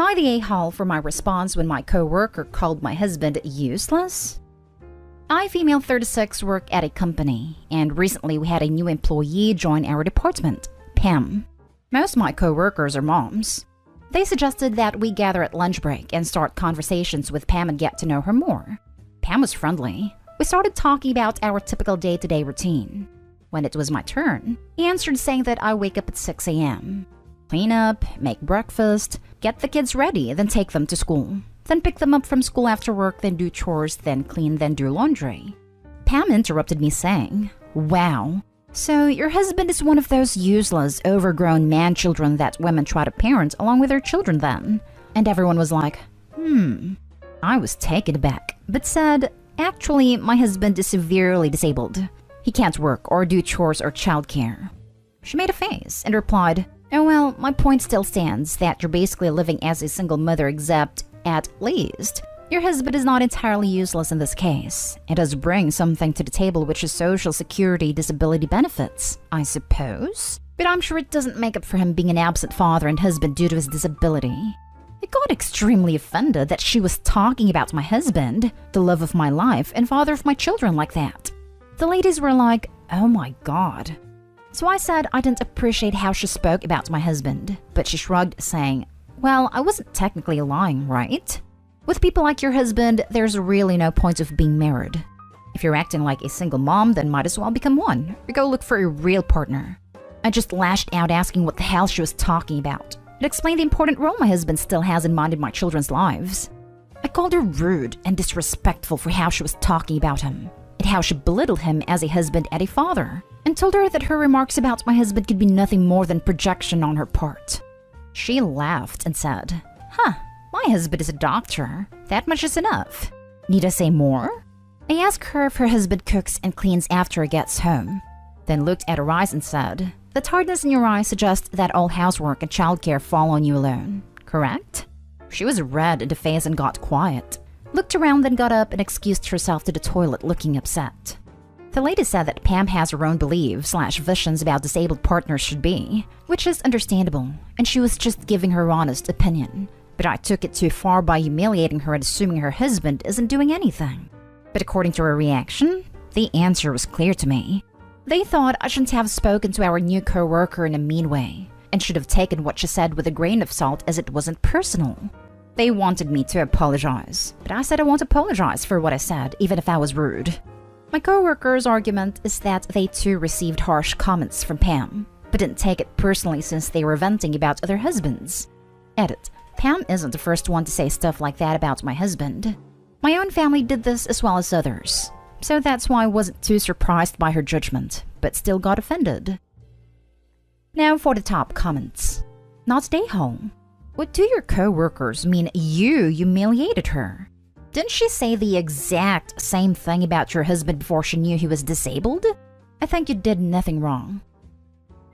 Am I the a-hole for my response when my coworker called my husband useless? I, female 36, work at a company, and recently we had a new employee join our department, Pam. Most of my coworkers are moms. They suggested that we gather at lunch break and start conversations with Pam and get to know her more. Pam was friendly. We started talking about our typical day-to-day routine. When it was my turn, he answered saying that I wake up at 6 a.m. Clean up, make breakfast, get the kids ready, then take them to school. Then pick them up from school after work, then do chores, then clean, then do laundry. Pam interrupted me saying, "Wow, so your husband is one of those useless, overgrown man-children that women try to parent along with their children then?" And everyone was like, I was taken aback, but said, "Actually, my husband is severely disabled. He can't work or do chores or childcare." She made a face and replied, "Oh well, my point still stands that you're basically living as a single mother, except, at least, your husband is not entirely useless in this case. It does bring something to the table, which is social security disability benefits, I suppose. But I'm sure it doesn't make up for him being an absent father and husband due to his disability." I got extremely offended that she was talking about my husband, the love of my life and father of my children, like that. The ladies were like, "Oh my god." So I said I didn't appreciate how she spoke about my husband, but she shrugged, saying, "Well, I wasn't technically lying, right? With people like your husband, there's really no point of being married. If you're acting like a single mom, then might as well become one, or go look for a real partner." I just lashed out asking what the hell she was talking about. It explained the important role my husband still has in mind in my children's lives. I called her rude and disrespectful for how she was talking about him, and how she belittled him as a husband and a father, and told her that her remarks about my husband could be nothing more than projection on her part. She laughed and said, "My husband is a doctor. That much is enough. Need I say more?" I asked her if her husband cooks and cleans after he gets home, then looked at her eyes and said, "The tiredness in your eyes suggests that all housework and childcare fall on you alone, correct?" She was red in the face and got quiet, looked around, then got up and excused herself to the toilet looking upset. The lady said that Pam has her own beliefs/visions about disabled partners should be, which is understandable, and she was just giving her honest opinion. But I took it too far by humiliating her and assuming her husband isn't doing anything. But according to her reaction, the answer was clear to me. They thought I shouldn't have spoken to our new coworker in a mean way, and should have taken what she said with a grain of salt as it wasn't personal. They wanted me to apologize, but I said I won't apologize for what I said, even if I was rude. My coworker's argument is that they too received harsh comments from Pam, but didn't take it personally since they were venting about other husbands. Edit. Pam isn't the first one to say stuff like that about my husband. My own family did this as well as others, so that's why I wasn't too surprised by her judgment, but still got offended. Now for the top comments. Not stay home. What do your coworkers mean you humiliated her? Didn't she say the exact same thing about your husband before she knew he was disabled? I think you did nothing wrong.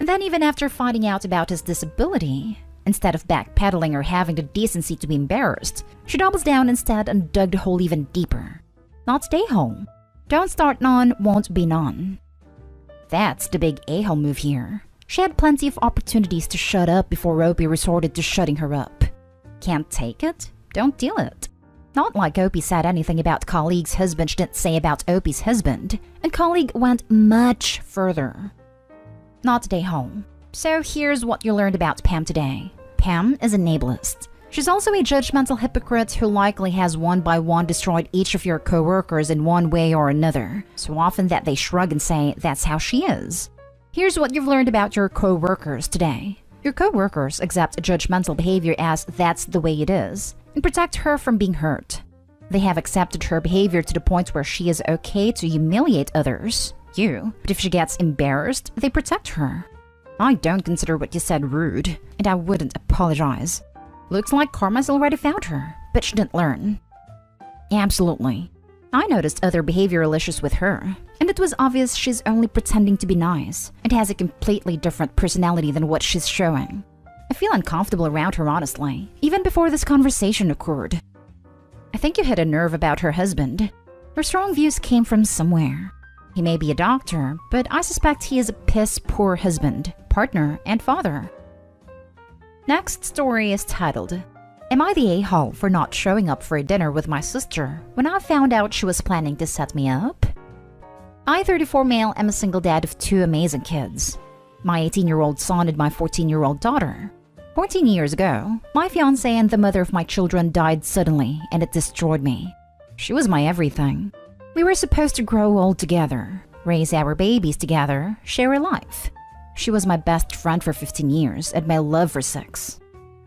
And then even after finding out about his disability, instead of backpedaling or having the decency to be embarrassed, she doubles down instead and dug the hole even deeper. Not stay home. Don't start none, won't be none. That's the big a-hole move here. She had plenty of opportunities to shut up before Opie resorted to shutting her up. Can't take it? Don't deal it. Not like Opie said anything about colleague's husband she didn't say about Opie's husband, and colleague went much further. Not stay home. So here's what you learned about Pam today. Pam is an ableist. She's also a judgmental hypocrite who likely has one by one destroyed each of your coworkers in one way or another, so often that they shrug and say that's how she is. Here's what you've learned about your coworkers today. Your coworkers accept judgmental behavior as that's the way it is, and protect her from being hurt. They have accepted her behavior to the point where she is okay to humiliate others, you, but if she gets embarrassed, they protect her. I don't consider what you said rude, and I wouldn't apologize. Looks like karma's already found her, but she didn't learn. Absolutely. I noticed other behavioral issues with her, and it was obvious she's only pretending to be nice, and has a completely different personality than what she's showing. I feel uncomfortable around her honestly, even before this conversation occurred. I think you hit a nerve about her husband. Her strong views came from somewhere. He may be a doctor, but I suspect he is a piss-poor husband, partner, and father. Next story is titled, Am I the a-hole for not showing up for a dinner with my sister when I found out she was planning to set me up? I, 34 male, am a single dad of 2 amazing kids. My 18-year-old son and my 14-year-old daughter. 14 years ago, my fiance and the mother of my children died suddenly, and it destroyed me. She was my everything. We were supposed to grow old together, raise our babies together, share a life. She was my best friend for 15 years and my love for 6.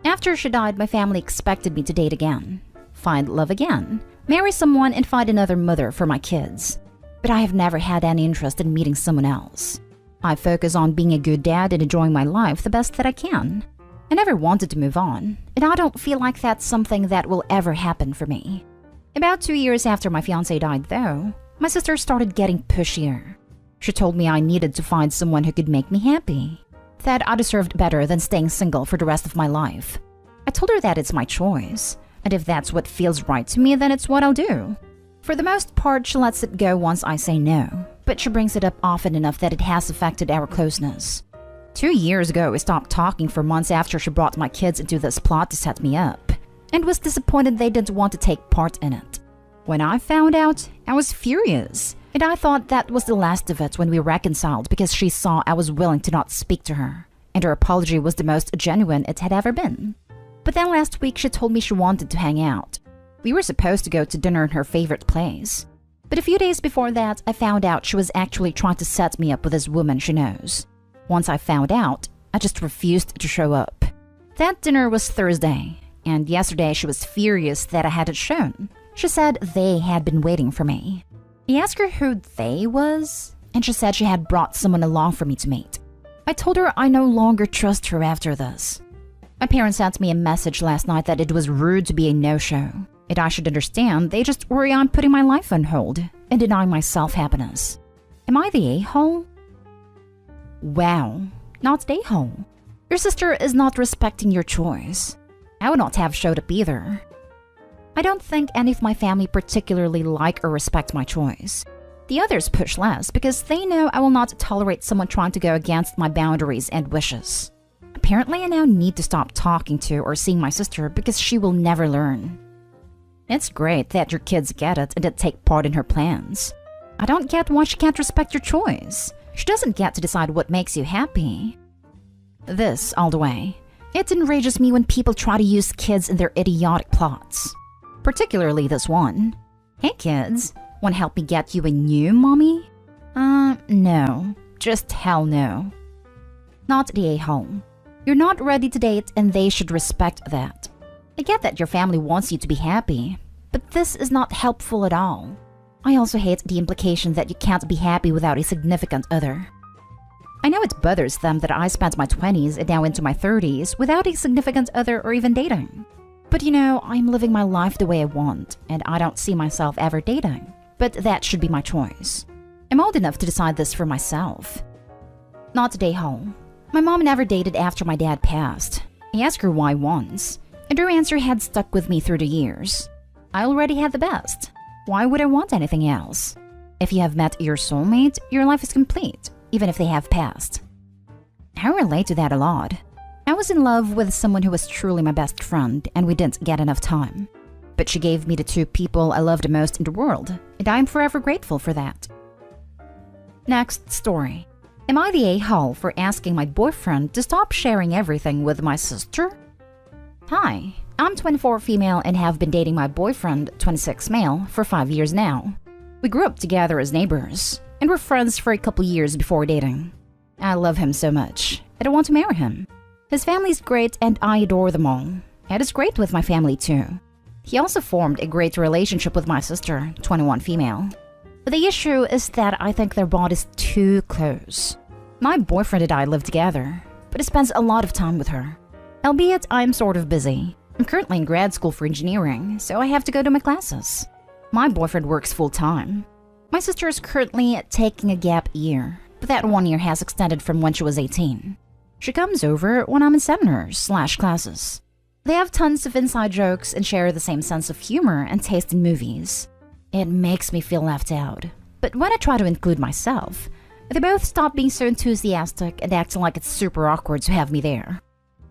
After she died, my family expected me to date again, find love again, marry someone, and find another mother for my kids. But I have never had any interest in meeting someone else. I focus on being a good dad and enjoying my life the best that I can. I never wanted to move on, and I don't feel like that's something that will ever happen for me. About 2 years after my fiance died, though, my sister started getting pushier. She told me I needed to find someone who could make me happy, that I deserved better than staying single for the rest of my life. I told her that it's my choice, and if that's what feels right to me, then it's what I'll do. For the most part, she lets it go once I say no, but she brings it up often enough that it has affected our closeness. 2 years ago, we stopped talking for months after she brought my kids into this plot to set me up, and was disappointed they didn't want to take part in it. When I found out, I was furious, and I thought that was the last of it when we reconciled because she saw I was willing to not speak to her, and her apology was the most genuine it had ever been. But then last week she told me she wanted to hang out. We were supposed to go to dinner in her favorite place. But a few days before that, I found out she was actually trying to set me up with this woman she knows. Once I found out, I just refused to show up. That dinner was Thursday, and yesterday she was furious that I hadn't shown. She said they had been waiting for me. I asked her who they was, and she said she had brought someone along for me to meet. I told her I no longer trust her after this. My parents sent me a message last night that it was rude to be a no-show, and I should understand they just worry I'm putting my life on hold and denying myself happiness. Am I the a-hole? Wow, not the a-hole. Your sister is not respecting your choice. I would not have showed up either. I don't think any of my family particularly like or respect my choice. The others push less because they know I will not tolerate someone trying to go against my boundaries and wishes. Apparently, I now need to stop talking to or seeing my sister because she will never learn. It's great that your kids get it and that take part in her plans. I don't get why she can't respect your choice. She doesn't get to decide what makes you happy. This, all the way. It enrages me when people try to use kids in their idiotic plots. Particularly this one. Hey kids, wanna help me get you a new mommy? No. Just hell no. Not the a-hole. You're not ready to date and they should respect that. I get that your family wants you to be happy, but this is not helpful at all. I also hate the implication that you can't be happy without a significant other. I know it bothers them that I spent my 20s and now into my 30s without a significant other or even dating. But you know, I'm living my life the way I want, and I don't see myself ever dating. But that should be my choice. I'm old enough to decide this for myself. Not today, home. My mom never dated after my dad passed. I asked her why once, and her answer had stuck with me through the years. I already had the best. Why would I want anything else? If you have met your soulmate, your life is complete, even if they have passed. I relate to that a lot. I was in love with someone who was truly my best friend, and we didn't get enough time. But she gave me the 2 people I love the most in the world, and I am forever grateful for that. Next story. Am I the a-hole for asking my boyfriend to stop sharing everything with my sister? Hi, I'm 24 female and have been dating my boyfriend, 26 male, for 5 years now. We grew up together as neighbors, and were friends for a couple years before dating. I love him so much, and I want to marry him. His family's great and I adore them all. And it's great with my family too. He also formed a great relationship with my sister, 21 female. But the issue is that I think their bond is too close. My boyfriend and I live together, but he spends a lot of time with her. Albeit I'm sort of busy. I'm currently in grad school for engineering, so I have to go to my classes. My boyfriend works full-time. My sister is currently taking a gap year, but that 1 year has extended from when she was 18. She comes over when I'm in seminars/classes. They have tons of inside jokes and share the same sense of humor and taste in movies. It makes me feel left out. But when I try to include myself, they both stop being so enthusiastic and acting like it's super awkward to have me there.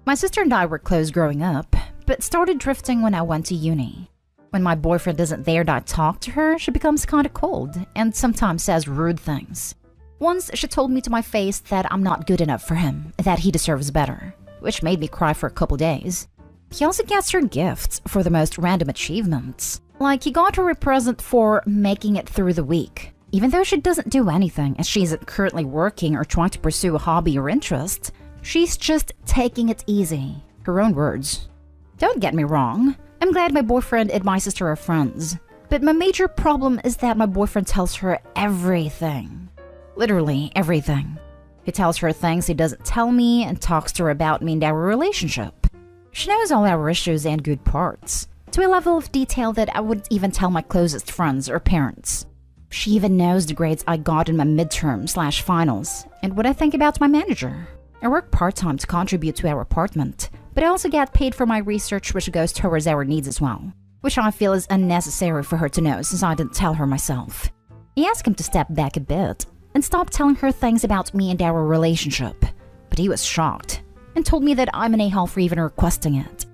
My sister and I were close growing up, but started drifting when I went to uni. When my boyfriend isn't there to talk to her, she becomes kinda cold and sometimes says rude things. Once, she told me to my face that I'm not good enough for him, that he deserves better, which made me cry for a couple days. He also gets her gifts for the most random achievements. Like, he got her a present for making it through the week. Even though she doesn't do anything, as she isn't currently working or trying to pursue a hobby or interest, she's just taking it easy. Her own words. Don't get me wrong, I'm glad my boyfriend and my sister are friends. But my major problem is that my boyfriend tells her everything. Literally everything. He tells her things he doesn't tell me and talks to her about me and our relationship. She knows all our issues and good parts, to a level of detail that I wouldn't even tell my closest friends or parents. She even knows the grades I got in my midterm/finals and what I think about my manager. I work part-time to contribute to our apartment, but I also get paid for my research, which goes towards our needs as well, which I feel is unnecessary for her to know since I didn't tell her myself. I asked him to step back a bit and stop telling her things about me and our relationship, but he was shocked and told me that I'm an a-hole for even requesting it.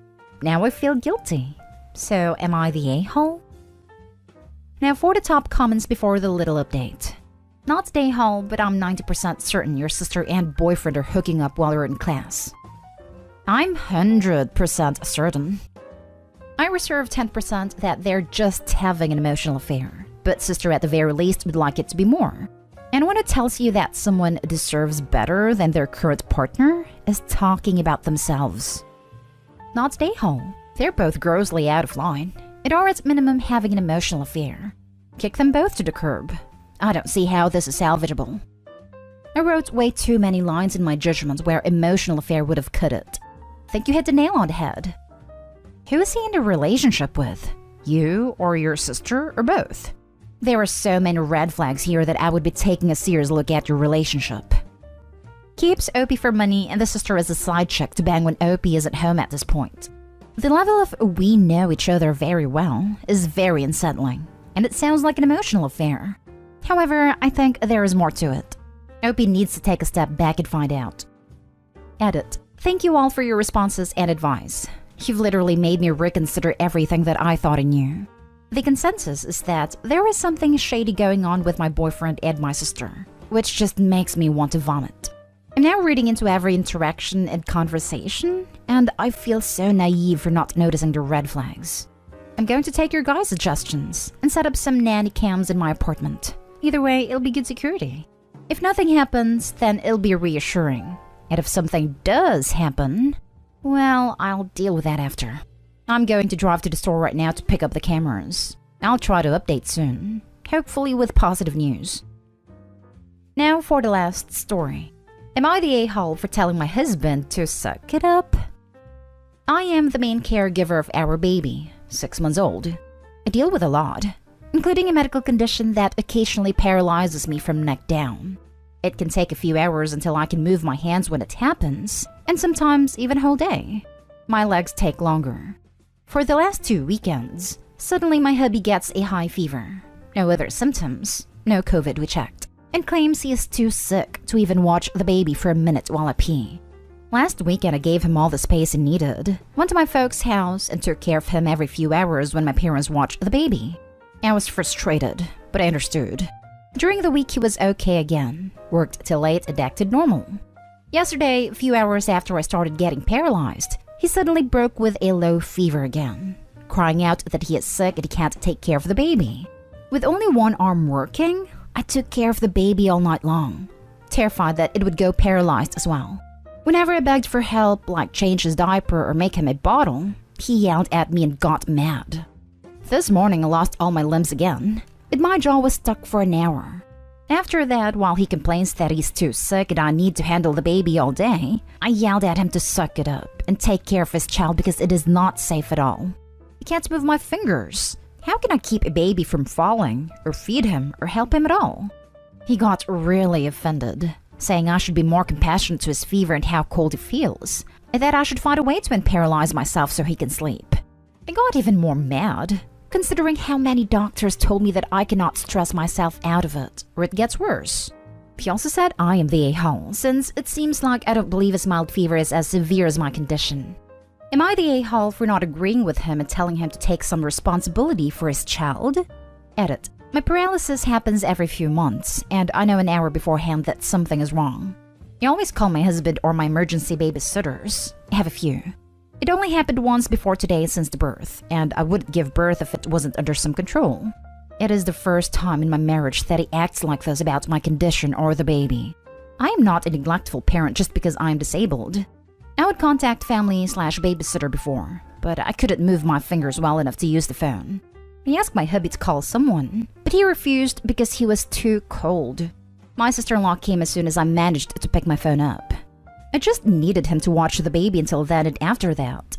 Now I feel guilty. So am I the a-hole? Now for the top comments before the little update. Not the a-hole, but I'm 90% certain your sister and boyfriend are hooking up while you're in class. I'm 100% certain. I reserve 10% that they're just having an emotional affair, but sister at the very least would like it to be more. Anyone who tells you that someone deserves better than their current partner is talking about themselves. Not the a-hole. They're both grossly out of line, and are at minimum having an emotional affair. Kick them both to the curb. I don't see how this is salvageable. I wrote way too many lines in my judgment where emotional affair would have cut it. Think you hit the nail on the head. Who is he in a relationship with? You or your sister or both? There are so many red flags here that I would be taking a serious look at your relationship. Keeps OP for money and the sister is a side chick to bang when OP is at home at this point. The level of we know each other very well is very unsettling, and it sounds like an emotional affair. However, I think there is more to it. OP needs to take a step back and find out. Edit. Thank you all for your responses and advice. You've literally made me reconsider everything that I thought I knew. The consensus is that there is something shady going on with my boyfriend and my sister, which just makes me want to vomit. I'm now reading into every interaction and conversation, and I feel so naive for not noticing the red flags. I'm going to take your guys' suggestions and set up some nanny cams in my apartment. Either way, it'll be good security. If nothing happens, then it'll be reassuring. And if something does happen, well, I'll deal with that after. I'm going to drive to the store right now to pick up the cameras. I'll try to update soon, hopefully with positive news. Now for the last story. Am I the a-hole for telling my husband to suck it up? I am the main caregiver of our baby, 6 months old. I deal with a lot, including a medical condition that occasionally paralyzes me from neck down. It can take a few hours until I can move my hands when it happens, and sometimes even a whole day. My legs take longer. For the last 2 weekends, suddenly my hubby gets a high fever. No other symptoms, no COVID we checked, and claims he is too sick to even watch the baby for a minute while I pee. Last weekend I gave him all the space he needed, went to my folks' house and took care of him every few hours when my parents watched the baby. I was frustrated, but I understood. During the week he was okay again, worked till late and acted normal. Yesterday, a few hours after I started getting paralyzed, he suddenly broke with a low fever again, crying out that he is sick and he can't take care of the baby. With only one arm working, I took care of the baby all night long, terrified that it would go paralyzed as well. Whenever I begged for help, like change his diaper or make him a bottle, he yelled at me and got mad. This morning I lost all my limbs again, and my jaw was stuck for an hour. After that, while he complains that he's too sick and I need to handle the baby all day, I yelled at him to suck it up and take care of his child because it is not safe at all. I can't move my fingers. How can I keep a baby from falling, or feed him, or help him at all? He got really offended, saying I should be more compassionate to his fever and how cold he feels, and that I should find a way to unparalyze myself so he can sleep. I got even more mad, considering how many doctors told me that I cannot stress myself out of it, or it gets worse. He also said I am the a-hole, since it seems like I don't believe his mild fever is as severe as my condition. Am I the a-hole for not agreeing with him and telling him to take some responsibility for his child? Edit. My paralysis happens every few months, and I know an hour beforehand that something is wrong. I always call my husband or my emergency babysitters. I have a few. It only happened once before today since the birth, and I wouldn't give birth if it wasn't under some control. It is the first time in my marriage that he acts like this about my condition or the baby. I am not a neglectful parent just because I am disabled. I would contact family/babysitter before, but I couldn't move my fingers well enough to use the phone. I asked my hubby to call someone, but he refused because he was too cold. My sister-in-law came as soon as I managed to pick my phone up. I just needed him to watch the baby until then and after that.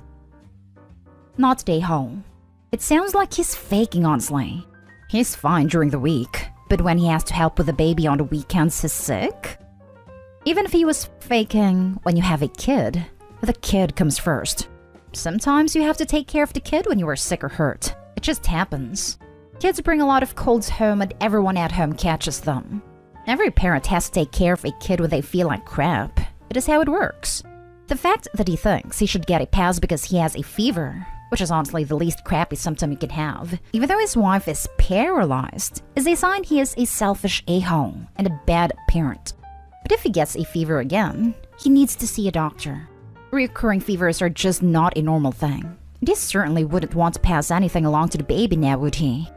Not day home. It sounds like he's faking, honestly. He's fine during the week, but when he has to help with the baby on the weekends, he's sick? Even if he was faking, when you have a kid, the kid comes first. Sometimes you have to take care of the kid when you are sick or hurt. It just happens. Kids bring a lot of colds home and everyone at home catches them. Every parent has to take care of a kid when they feel like crap. It is how it works. The fact that he thinks he should get a pass because he has a fever, which is honestly the least crappy symptom you can have, even though his wife is paralyzed, is a sign he is a selfish a-hole and a bad parent. But if he gets a fever again, he needs to see a doctor. Recurring fevers are just not a normal thing. He certainly wouldn't want to pass anything along to the baby now, would he?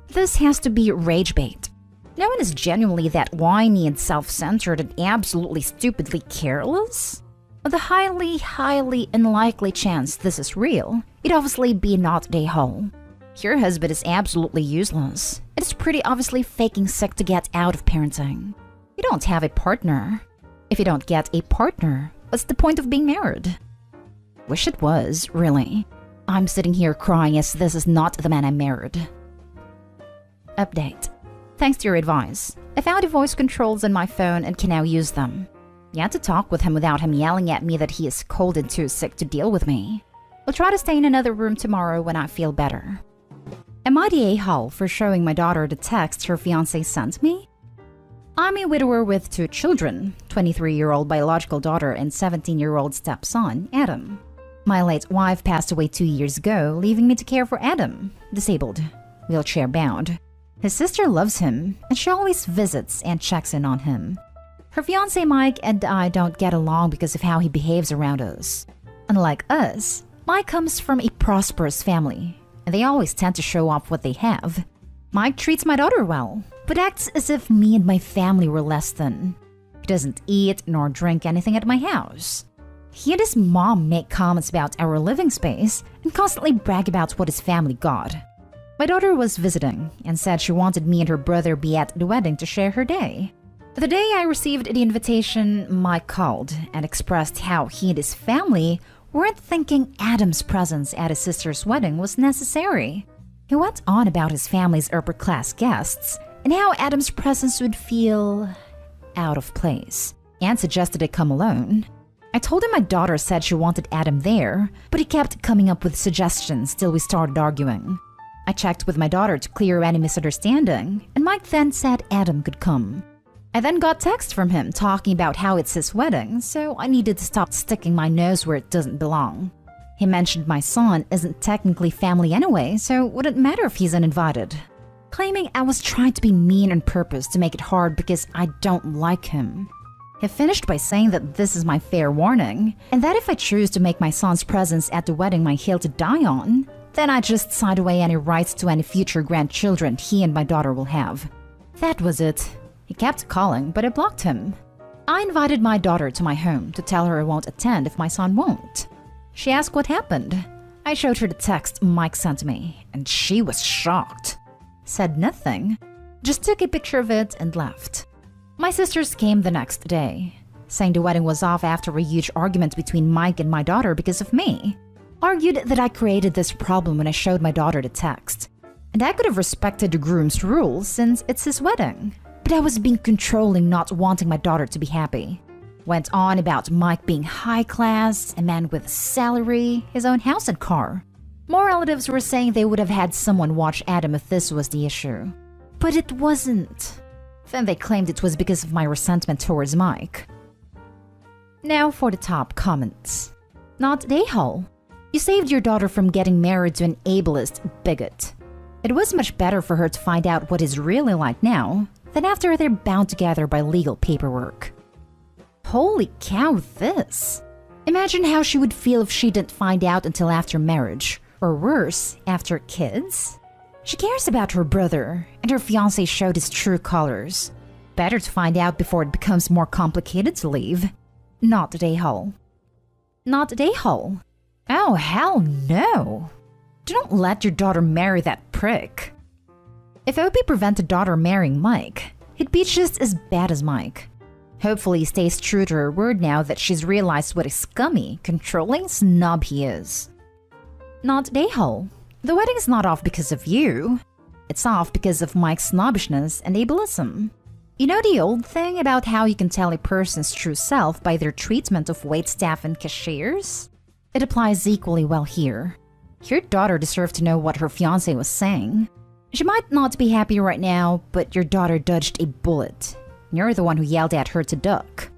This has to be rage bait. No one is genuinely that whiny and self-centered and absolutely stupidly careless. With a highly unlikely chance this is real, it'd obviously be not a hole. Your husband is absolutely useless. It is pretty obviously faking sick to get out of parenting. You don't have a partner. If you don't get a partner, what's the point of being married? Wish it was, really. I'm sitting here crying as this is not the man I married. Update. Thanks to your advice, I found the voice controls on my phone and can now use them. You had to talk with him without him yelling at me that he is cold and too sick to deal with me. We'll try to stay in another room tomorrow when I feel better. Am I the a-hole for showing my daughter the text her fiancé sent me? I'm a widower with 2 children, 23-year-old biological daughter and 17-year-old stepson, Adam. My late wife passed away 2 years ago, leaving me to care for Adam, disabled, wheelchair-bound. His sister loves him, and she always visits and checks in on him. Her fiancé Mike and I don't get along because of how he behaves around us. Unlike us, Mike comes from a prosperous family, and they always tend to show off what they have. Mike treats my daughter well, but acts as if me and my family were less than. He doesn't eat nor drink anything at my house. He and his mom make comments about our living space and constantly brag about what his family got. My daughter was visiting and said she wanted me and her brother be at the wedding to share her day. The day I received the invitation, Mike called and expressed how he and his family weren't thinking Adam's presence at his sister's wedding was necessary. He went on about his family's upper-class guests and how Adam's presence would feel out of place, and suggested I come alone. I told him my daughter said she wanted Adam there, but he kept coming up with suggestions till we started arguing. I checked with my daughter to clear any misunderstanding, and Mike then said Adam could come. I then got text from him talking about how it's his wedding, so I needed to stop sticking my nose where it doesn't belong. He mentioned my son isn't technically family anyway, so it wouldn't matter if he's uninvited, claiming I was trying to be mean on purpose to make it hard because I don't like him. He finished by saying that this is my fair warning, and that if I choose to make my son's presence at the wedding my hill to die on, then I just signed away any rights to any future grandchildren he and my daughter will have. That was it. He kept calling, but I blocked him. I invited my daughter to my home to tell her I won't attend if my son won't. She asked what happened. I showed her the text Mike sent me, and she was shocked. Said nothing, just took a picture of it and left. My sisters came the next day, saying the wedding was off after a huge argument between Mike and my daughter because of me. Argued that I created this problem when I showed my daughter the text, and I could have respected the groom's rules since it's his wedding. But I was being controlling, not wanting my daughter to be happy. Went on about Mike being high class, a man with a salary, his own house and car. More relatives were saying they would have had someone watch Adam if this was the issue. But it wasn't. Then they claimed it was because of my resentment towards Mike. Now for the top comments. Not a-hole. You saved your daughter from getting married to an ableist bigot. It was much better for her to find out what it's really like now than after they're bound together by legal paperwork. Holy cow, this! Imagine how she would feel if she didn't find out until after marriage, or worse, after kids. She cares about her brother, and her fiancé showed his true colors. Better to find out before it becomes more complicated to leave. Not at a-hole. Not at a-hole. Oh, hell no! Do not let your daughter marry that prick. If Opie prevented daughter marrying Mike, he'd be just as bad as Mike. Hopefully he stays true to her word now that she's realized what a scummy, controlling snob he is. Not at a-hole. The wedding is not off because of you. It's off because of Mike's snobbishness and ableism. You know the old thing about how you can tell a person's true self by their treatment of waitstaff and cashiers? It applies equally well here. Your daughter deserved to know what her fiancé was saying. She might not be happy right now, but your daughter dodged a bullet. You're the one who yelled at her to duck.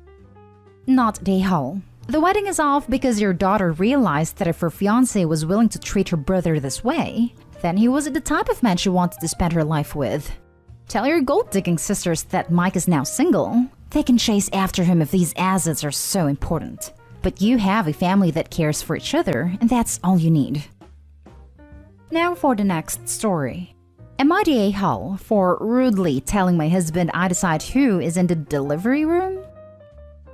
Not at a-hole. The wedding is off because your daughter realized that if her fiancé was willing to treat her brother this way, then he wasn't the type of man she wanted to spend her life with. Tell your gold-digging sisters that Mike is now single. They can chase after him if these assets are so important. But you have a family that cares for each other, and that's all you need. Now for the next story. Am I the a-hole for rudely telling my husband I decide who is in the delivery room?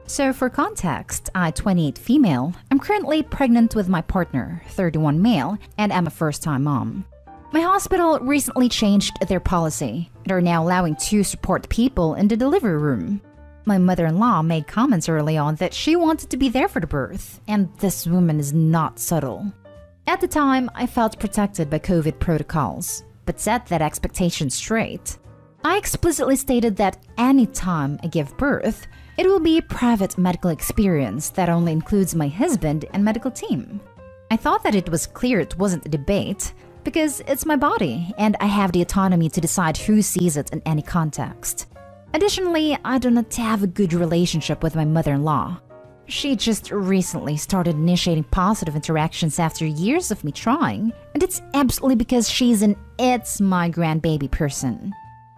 So for context, I'm 28 female, I'm currently pregnant with my partner, 31 male, and I'm a first-time mom. My hospital recently changed their policy. They're now allowing 2 support people in the delivery room. My mother-in-law made comments early on that she wanted to be there for the birth, and this woman is not subtle. At the time, I felt protected by COVID protocols, but set that expectation straight. I explicitly stated that anytime I give birth, it will be a private medical experience that only includes my husband and medical team. I thought that it was clear it wasn't a debate, because it's my body, and I have the autonomy to decide who sees it in any context. Additionally, I do not have a good relationship with my mother-in-law. She just recently started initiating positive interactions after years of me trying, and it's absolutely because she's an "it's my grandbaby" person.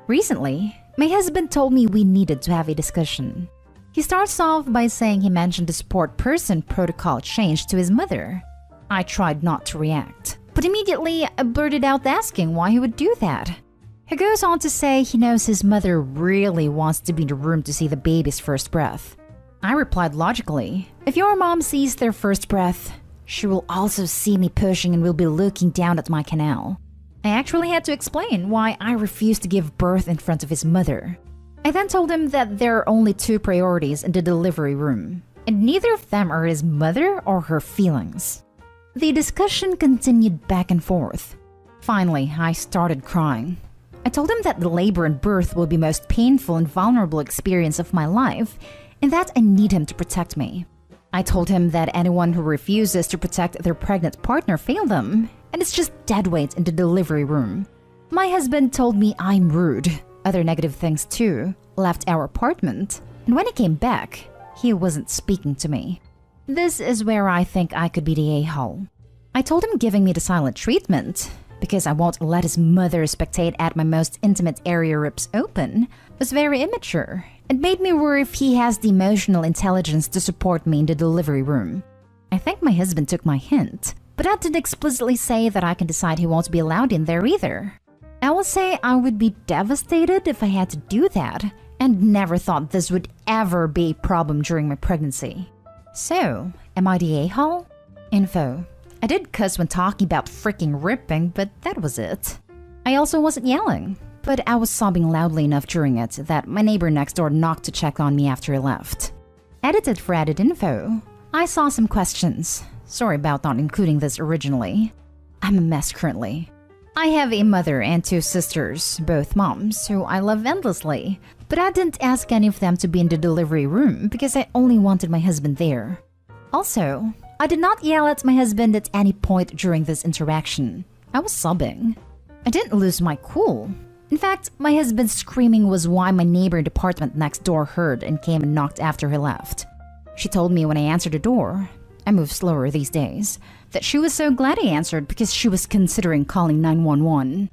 Recently, my husband told me we needed to have a discussion. He starts off by saying he mentioned the support person protocol change to his mother. I tried not to react, but immediately I blurted out asking why he would do that. He goes on to say he knows his mother really wants to be in the room to see the baby's first breath. I replied logically, if your mom sees their first breath, she will also see me pushing and will be looking down at my canal. I actually had to explain why I refused to give birth in front of his mother. I then told him that there are only 2 priorities in the delivery room, and neither of them are his mother or her feelings. The discussion continued back and forth. Finally, I started crying. I told him that the labor and birth will be the most painful and vulnerable experience of my life, and that I need him to protect me. I told him that anyone who refuses to protect their pregnant partner failed them, and it's just dead weight in the delivery room. My husband told me I'm rude, other negative things too, left our apartment, and when he came back, he wasn't speaking to me. This is where I think I could be the a-hole. I told him giving me the silent treatment, because I won't let his mother spectate at my most intimate area rips open, was very immature and made me worry if he has the emotional intelligence to support me in the delivery room. I think my husband took my hint, but I didn't explicitly say that I can decide he won't be allowed in there either. I will say I would be devastated if I had to do that, and never thought this would ever be a problem during my pregnancy. So, am I the a-hole? Info. I did cuss when talking about freaking ripping, but that was it. I also wasn't yelling, but I was sobbing loudly enough during it that my neighbor next door knocked to check on me after I left. Edited for added info. I saw some questions. Sorry about not including this originally. I'm a mess currently. I have a mother and 2 sisters, both moms, who I love endlessly, but I didn't ask any of them to be in the delivery room because I only wanted my husband there. Also, I did not yell at my husband at any point during this interaction. I was sobbing. I didn't lose my cool. In fact, my husband's screaming was why my neighbor in the apartment next door heard and came and knocked after he left. She told me when I answered the door, I move slower these days, that she was so glad I answered because she was considering calling 911.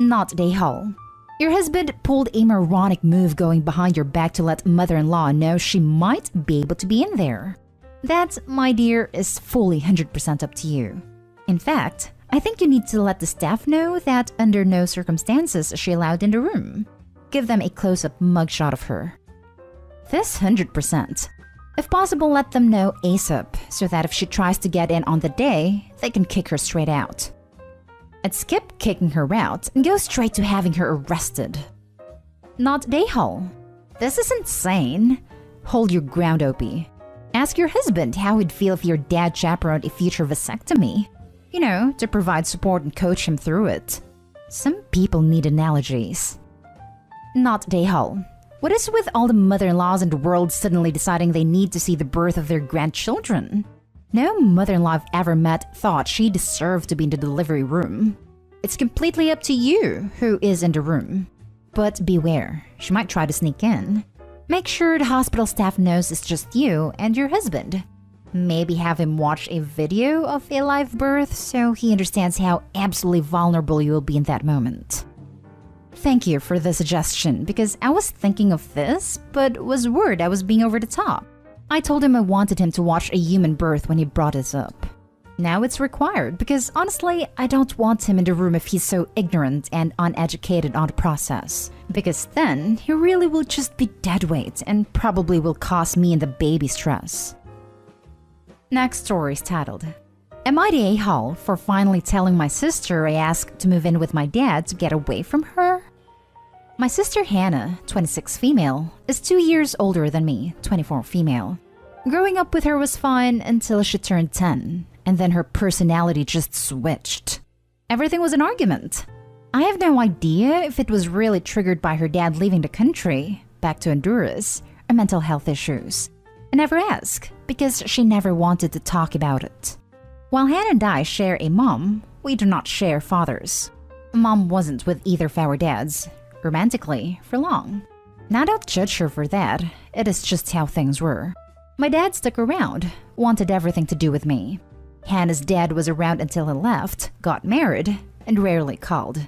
Not Dayhall. Your husband pulled a moronic move going behind your back to let mother-in-law know she might be able to be in there. That, my dear, is fully 100% up to you. In fact, I think you need to let the staff know that under no circumstances is she allowed in the room. Give them a close-up mugshot of her. This 100%. If possible, let them know ASAP so that if she tries to get in on the day, they can kick her straight out. I'd skip kicking her out and go straight to having her arrested. Not Dayhall. This is insane. Hold your ground, Opie. Ask your husband how he'd feel if your dad chaperoned a future vasectomy. You know, to provide support and coach him through it. Some people need analogies. Not Dayhall. What is with all the mother-in-laws in the world suddenly deciding they need to see the birth of their grandchildren? No mother-in-law I've ever met thought she deserved to be in the delivery room. It's completely up to you who is in the room. But beware, she might try to sneak in. Make sure the hospital staff knows it's just you and your husband. Maybe have him watch a video of a live birth so he understands how absolutely vulnerable you will be in that moment. Thank you for the suggestion because I was thinking of this but was worried I was being over the top. I told him I wanted him to watch a human birth when he brought this up. Now it's required because honestly, I don't want him in the room if he's so ignorant and uneducated on the process. Because then he really will just be dead weight and probably will cause me and the baby stress. Next story is titled, Am I the a-hole for finally telling my sister I asked to move in with my dad to get away from her? My sister Hannah, 26 female, is 2 years older than me, 24 female. Growing up with her was fine until she turned 10, and then her personality just switched. Everything was an argument. I have no idea if it was really triggered by her dad leaving the country, back to Honduras, or mental health issues. I never asked, because she never wanted to talk about it. While Hannah and I share a mom, we do not share fathers. Mom wasn't with either of our dads, romantically, for long. Now don't judge her for that, it is just how things were. My dad stuck around, wanted everything to do with me. Hannah's dad was around until he left, got married, and rarely called.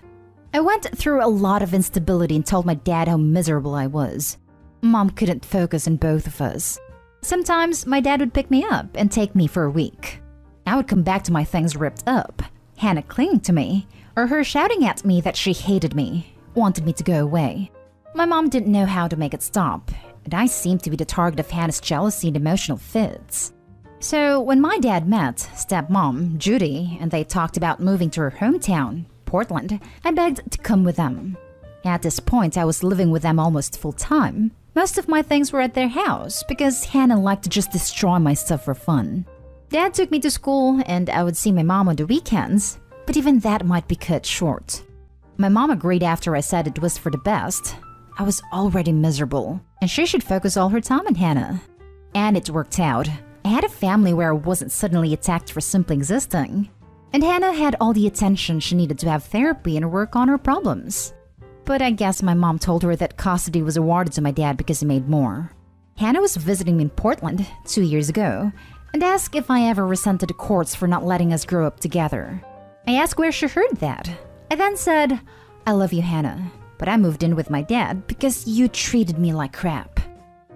I went through a lot of instability and told my dad how miserable I was. Mom couldn't focus on both of us. Sometimes my dad would pick me up and take me for a week. I would come back to my things ripped up, Hannah clinging to me, or her shouting at me that she hated me, wanted me to go away. My mom didn't know how to make it stop, and I seemed to be the target of Hannah's jealousy and emotional fits. So when my dad met stepmom, Judy, and they talked about moving to her hometown, Portland, I begged to come with them. At this point, I was living with them almost full-time. Most of my things were at their house because Hannah liked to just destroy my stuff for fun. Dad took me to school and I would see my mom on the weekends, but even that might be cut short. My mom agreed after I said it was for the best. I was already miserable, and she should focus all her time on Hannah. And it worked out. I had a family where I wasn't suddenly attacked for simply existing. And Hannah had all the attention she needed to have therapy and work on her problems. But I guess my mom told her that custody was awarded to my dad because he made more. Hannah was visiting me in Portland 2 years ago and asked if I ever resented the courts for not letting us grow up together. I asked where she heard that. I then said, I love you, Hannah, but I moved in with my dad because you treated me like crap.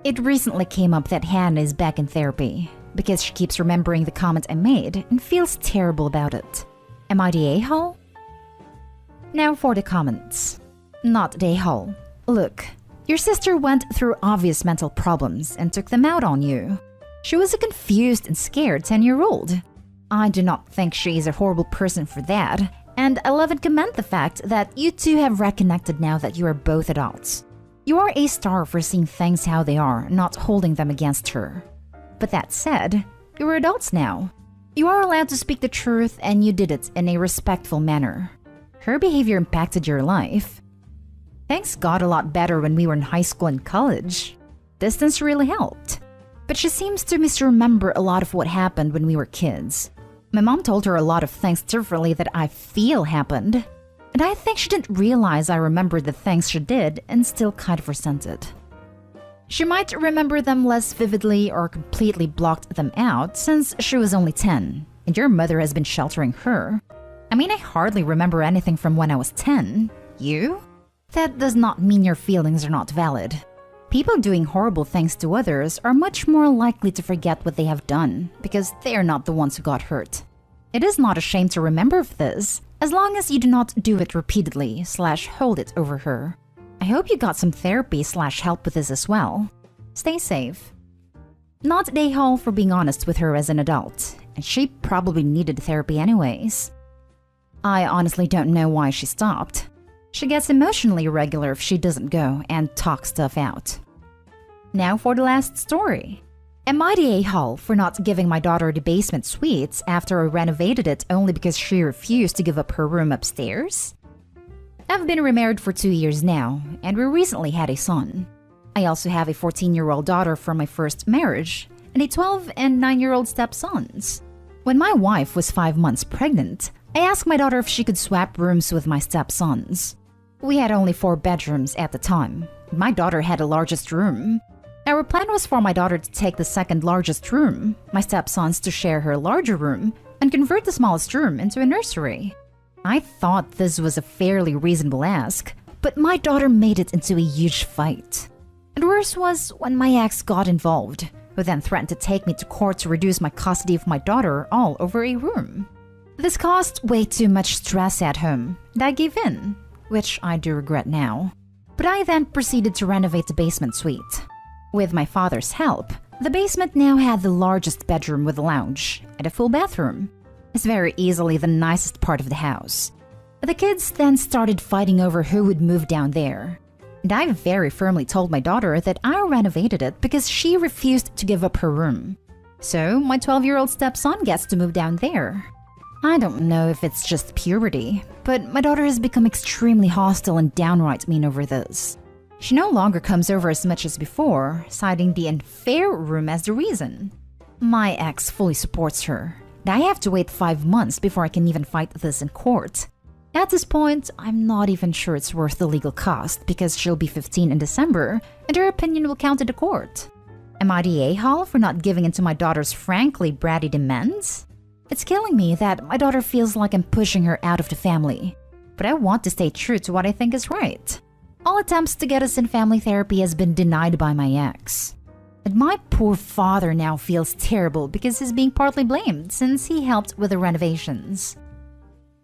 It recently came up that Hannah is back in therapy because she keeps remembering the comment I made and feels terrible about it. Am I the a-hole? Now for the comments. Not the a-hole. Look, your sister went through obvious mental problems and took them out on you. She was a confused and scared 10-year-old. I do not think she is a horrible person for that, and I love and commend the fact that you two have reconnected now that you are both adults. You are a star for seeing things how they are, not holding them against her. But that said, you are adults now. You are allowed to speak the truth and you did it in a respectful manner. Her behavior impacted your life. Things got a lot better when we were in high school and college. Distance really helped. But she seems to misremember a lot of what happened when we were kids. My mom told her a lot of things differently that I feel happened. And I think she didn't realize I remembered the things she did and still kind of resented. She might remember them less vividly or completely blocked them out since she was only 10. and your mother has been sheltering her. I mean, I hardly remember anything from when I was 10. You? That does not mean your feelings are not valid. People doing horrible things to others are much more likely to forget what they have done because they are not the ones who got hurt. It is not a shame to remember this, as long as you do not do it repeatedly / hold it over her. I hope you got some therapy / help with this as well. Stay safe. Not a-hole for being honest with her as an adult, and she probably needed therapy anyways. I honestly don't know why she stopped. She gets emotionally irregular if she doesn't go and talk stuff out. Now for the last story. Am I the a-hole for not giving my daughter the basement suites after I renovated it only because she refused to give up her room upstairs? I've been remarried for 2 years now, and we recently had a son. I also have a 14-year-old daughter from my first marriage, and a 12 and 9-year-old stepsons. When my wife was 5 months pregnant, I asked my daughter if she could swap rooms with my stepsons. We had only 4 bedrooms at the time. My daughter had the largest room. Our plan was for my daughter to take the second largest room, my stepsons to share her larger room, and convert the smallest room into a nursery. I thought this was a fairly reasonable ask, but my daughter made it into a huge fight. And worse was when my ex got involved, who then threatened to take me to court to reduce my custody of my daughter all over a room. This caused way too much stress at home, and I gave in, which I do regret now. But I then proceeded to renovate the basement suite. With my father's help, the basement now had the largest bedroom with a lounge and a full bathroom. It's very easily the nicest part of the house. The kids then started fighting over who would move down there. And I very firmly told my daughter that I renovated it because she refused to give up her room. So my 12-year-old stepson gets to move down there. I don't know if it's just puberty, but my daughter has become extremely hostile and downright mean over this. She no longer comes over as much as before, citing the unfair room as the reason. My ex fully supports her. I have to wait 5 months before I can even fight this in court. At this point, I'm not even sure it's worth the legal cost because she'll be 15 in December and her opinion will count in the court. Am I the a-hole for not giving in to my daughter's frankly bratty demands? It's killing me that my daughter feels like I'm pushing her out of the family. But I want to stay true to what I think is right. All attempts to get us in family therapy has been denied by my ex. And my poor father now feels terrible because he's being partly blamed since he helped with the renovations.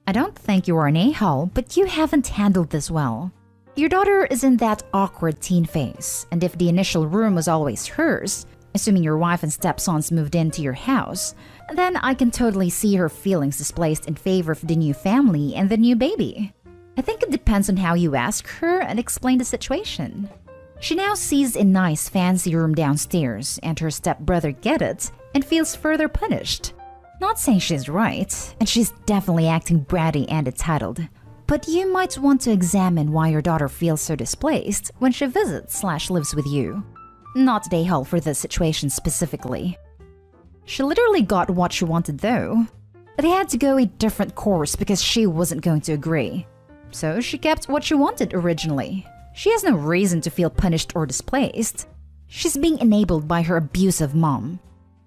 I don't think you are an a-hole, but you haven't handled this well. Your daughter is in that awkward teen phase, and if the initial room was always hers, assuming your wife and stepsons moved into your house, then I can totally see her feelings displaced in favor of the new family and the new baby. I think it depends on how you ask her and explain the situation. She now sees a nice fancy room downstairs and her stepbrother get it and feels further punished. Not saying she's right, and she's definitely acting bratty and entitled, but you might want to examine why your daughter feels so displaced when she visits / lives with you. Not the a-hole for this situation specifically. She literally got what she wanted though. They had to go a different course because she wasn't going to agree. So she kept what she wanted originally. She has no reason to feel punished or displaced. She's being enabled by her abusive mom.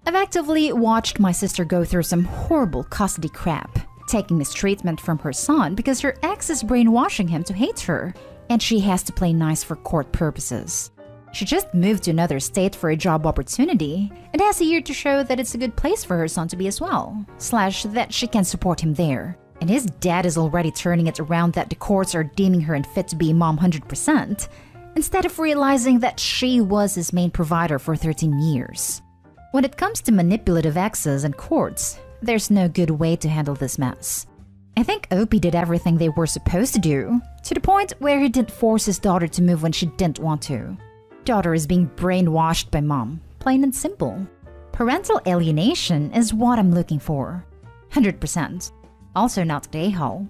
I've actively watched my sister go through some horrible custody crap, taking mistreatment from her son because her ex is brainwashing him to hate her, and she has to play nice for court purposes. She just moved to another state for a job opportunity and has a year to show that it's a good place for her son to be as well, / that she can support him there. And his dad is already turning it around that the courts are deeming her unfit to be a mom 100%, instead of realizing that she was his main provider for 13 years. When it comes to manipulative exes and courts, there's no good way to handle this mess. I think Opie did everything they were supposed to do, to the point where he didn't force his daughter to move when she didn't want to. Daughter is being brainwashed by mom, plain and simple. Parental alienation is what I'm looking for. 100%. Also not the a-hole.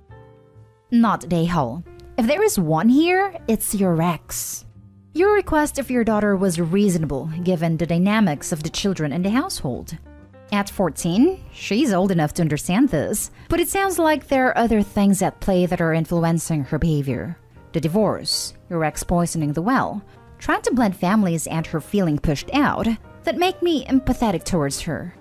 Not the a-hole. If there is one here, it's your ex. Your request of your daughter was reasonable given the dynamics of the children in the household. At 14, she's old enough to understand this, but it sounds like there are other things at play that are influencing her behavior. The divorce, your ex poisoning the well, trying to blend families and her feeling pushed out, that make me empathetic towards her.